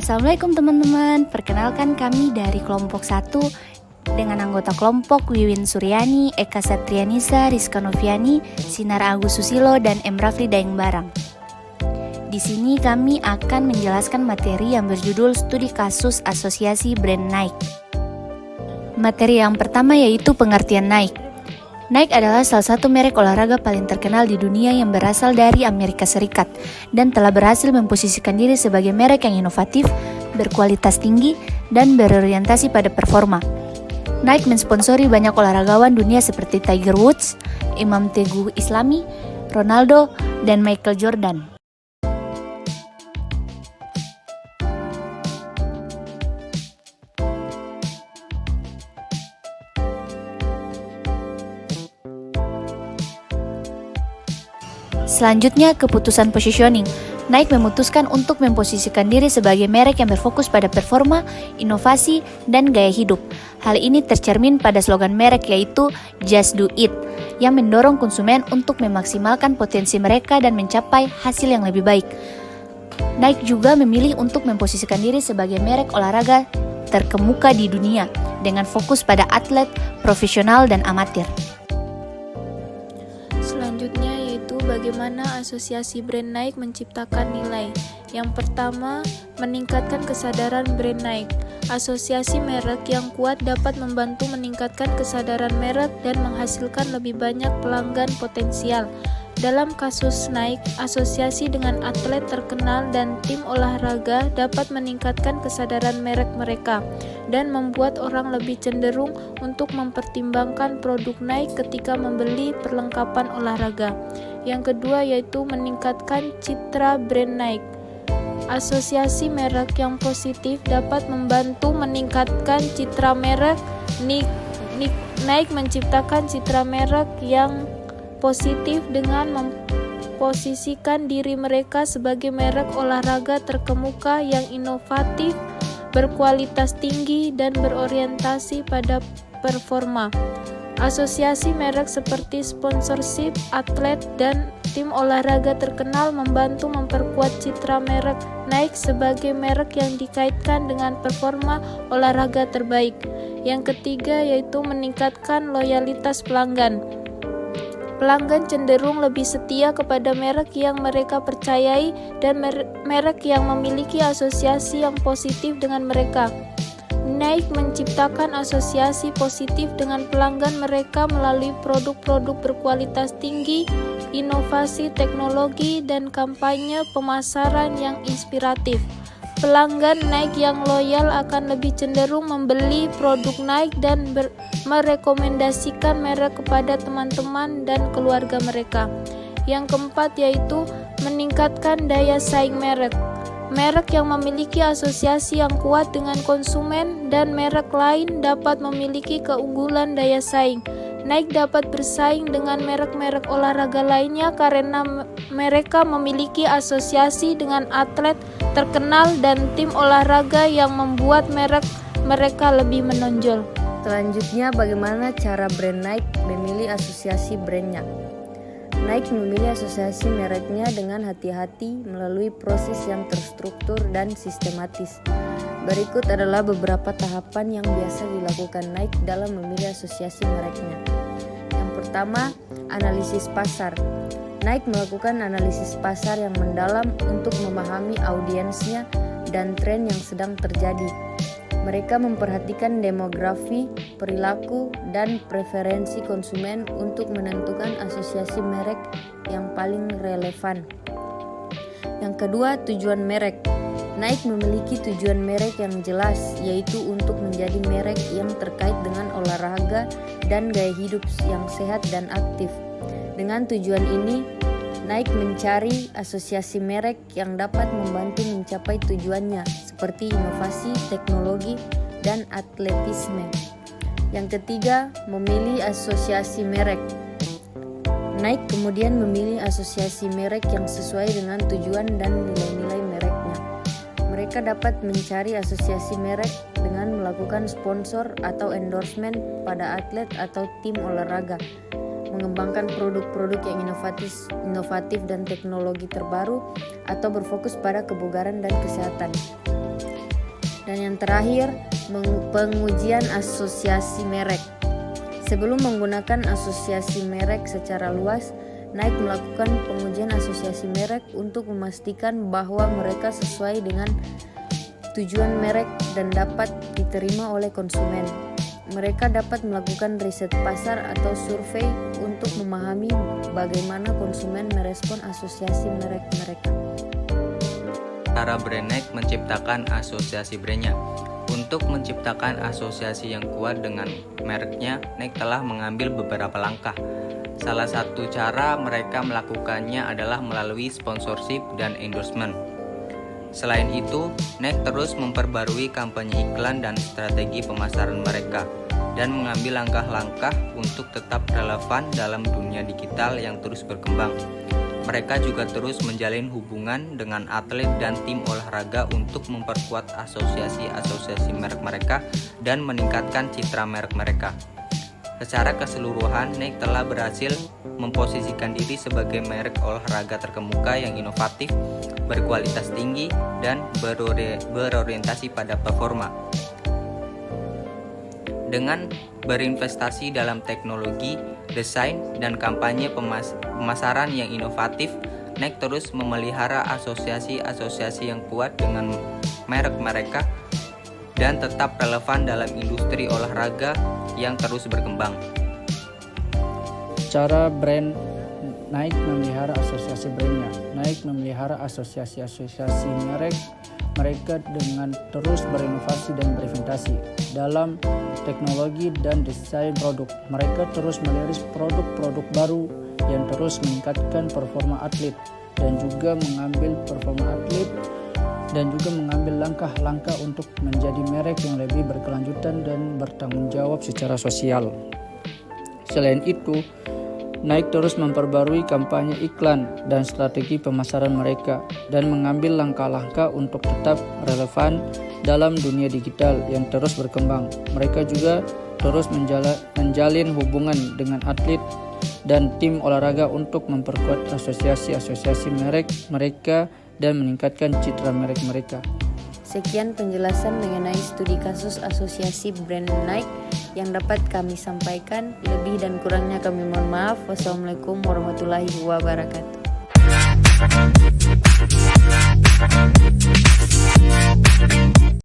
Assalamualaikum teman-teman, perkenalkan kami dari kelompok 1 dengan anggota kelompok Wiwin Suryani, Eka Satrianisa, Rizka Noviani, Sinar Agus Susilo, dan M. Rafli Daeng Barang. Di sini kami akan menjelaskan materi yang berjudul Studi Kasus Asosiasi Brand Nike. Materi yang pertama yaitu pengertian Nike. Nike adalah salah satu merek olahraga paling terkenal di dunia yang berasal dari Amerika Serikat dan telah berhasil memposisikan diri sebagai merek yang inovatif, berkualitas tinggi, dan berorientasi pada performa. Nike mensponsori banyak olahragawan dunia seperti Tiger Woods, Imam Teguh Islami, Ronaldo, dan Michael Jordan. Selanjutnya, keputusan positioning. Nike memutuskan untuk memposisikan diri sebagai merek yang berfokus pada performa, inovasi, dan gaya hidup. Hal ini tercermin pada slogan merek yaitu Just Do It, yang mendorong konsumen untuk memaksimalkan potensi mereka dan mencapai hasil yang lebih baik. Nike juga memilih untuk memposisikan diri sebagai merek olahraga terkemuka di dunia, dengan fokus pada atlet, profesional, dan amatir. Selanjutnya yaitu bagaimana asosiasi brand Nike menciptakan nilai. Yang pertama, meningkatkan kesadaran brand Nike. Asosiasi merek yang kuat dapat membantu meningkatkan kesadaran merek dan menghasilkan lebih banyak pelanggan potensial. Dalam kasus Nike, asosiasi dengan atlet terkenal dan tim olahraga dapat meningkatkan kesadaran merek mereka dan membuat orang lebih cenderung untuk mempertimbangkan produk Nike ketika membeli perlengkapan olahraga. Yang kedua yaitu meningkatkan citra brand Nike. Asosiasi merek yang positif dapat membantu meningkatkan citra merek. Nike menciptakan citra merek yang positif dengan memposisikan diri mereka sebagai merek olahraga terkemuka yang inovatif, berkualitas tinggi, dan berorientasi pada performa. Asosiasi merek seperti sponsorship atlet dan tim olahraga terkenal membantu memperkuat citra merek Nike sebagai merek yang dikaitkan dengan performa olahraga terbaik. Yang ketiga yaitu meningkatkan loyalitas pelanggan. Pelanggan cenderung lebih setia kepada merek yang mereka percayai dan merek yang memiliki asosiasi yang positif dengan mereka. Nike menciptakan asosiasi positif dengan pelanggan mereka melalui produk-produk berkualitas tinggi, inovasi teknologi, dan kampanye pemasaran yang inspiratif. Pelanggan Nike yang loyal akan lebih cenderung membeli produk Nike dan merekomendasikan merek kepada teman-teman dan keluarga mereka. Yang keempat yaitu meningkatkan daya saing merek. Merek yang memiliki asosiasi yang kuat dengan konsumen dan merek lain dapat memiliki keunggulan daya saing. Nike dapat bersaing dengan merek-merek olahraga lainnya karena mereka memiliki asosiasi dengan atlet terkenal dan tim olahraga yang membuat merek mereka lebih menonjol. Selanjutnya, bagaimana cara brand Nike memilih asosiasi brandnya? Nike memilih asosiasi mereknya dengan hati-hati melalui proses yang terstruktur dan sistematis. Berikut adalah beberapa tahapan yang biasa dilakukan Nike dalam memilih asosiasi mereknya. Yang pertama, analisis pasar. Nike melakukan analisis pasar yang mendalam untuk memahami audiensnya dan tren yang sedang terjadi. Mereka memperhatikan demografi, perilaku, dan preferensi konsumen untuk menentukan asosiasi merek yang paling relevan. Yang kedua, tujuan merek. Nike memiliki tujuan merek yang jelas, yaitu untuk menjadi merek yang terkait dengan olahraga dan gaya hidup yang sehat dan aktif. Dengan tujuan ini, Nike mencari asosiasi merek yang dapat membantu mencapai tujuannya, seperti inovasi, teknologi, dan atletisme. Yang ketiga, memilih asosiasi merek. Nike kemudian memilih asosiasi merek yang sesuai dengan tujuan dan nilai-nilai mereknya. Mereka dapat mencari asosiasi merek dengan melakukan sponsor atau endorsement pada atlet atau tim olahraga, mengembangkan produk-produk yang inovatif dan teknologi terbaru, atau berfokus pada kebugaran dan kesehatan. Dan yang terakhir, pengujian asosiasi merek. Sebelum menggunakan asosiasi merek secara luas, Nike melakukan pengujian asosiasi merek untuk memastikan bahwa mereka sesuai dengan tujuan merek dan dapat diterima oleh konsumen. Mereka dapat melakukan riset pasar atau survei untuk memahami bagaimana konsumen merespon asosiasi merek mereka. Cara brand Nike menciptakan asosiasi brandnya. Untuk menciptakan asosiasi yang kuat dengan mereknya, Nike telah mengambil beberapa langkah. Salah satu cara mereka melakukannya adalah melalui sponsorship dan endorsement. Selain itu, Nike terus memperbarui kampanye iklan dan strategi pemasaran mereka, dan mengambil langkah-langkah untuk tetap relevan dalam dunia digital yang terus berkembang. Mereka juga terus menjalin hubungan dengan atlet dan tim olahraga untuk memperkuat asosiasi-asosiasi merek mereka dan meningkatkan citra merek mereka. Secara keseluruhan, Nike telah berhasil memposisikan diri sebagai merek olahraga terkemuka yang inovatif, berkualitas tinggi, dan berorientasi pada performa. Dengan berinvestasi dalam teknologi, desain, dan kampanye pemasaran yang inovatif, Nike terus memelihara asosiasi-asosiasi yang kuat dengan merek mereka dan tetap relevan dalam industri olahraga yang terus berkembang. Cara brand Nike memelihara asosiasi brandnya. Nike memelihara asosiasi-asosiasi merek mereka dengan terus berinovasi dan berinvestasi dalam teknologi dan desain produk. Mereka terus meliris produk-produk baru yang terus meningkatkan performa atlet dan juga mengambil langkah-langkah untuk menjadi merek yang lebih berkelanjutan dan bertanggung jawab secara sosial. Selain itu, Nike terus memperbarui kampanye iklan dan strategi pemasaran mereka dan mengambil langkah-langkah untuk tetap relevan dalam dunia digital yang terus berkembang. Mereka juga terus menjalin hubungan dengan atlet dan tim olahraga untuk memperkuat asosiasi-asosiasi merek mereka dan meningkatkan citra merek mereka. Sekian penjelasan mengenai studi kasus asosiasi brand Nike yang dapat kami sampaikan. Lebih dan kurangnya kami mohon maaf. Wassalamualaikum warahmatullahi wabarakatuh.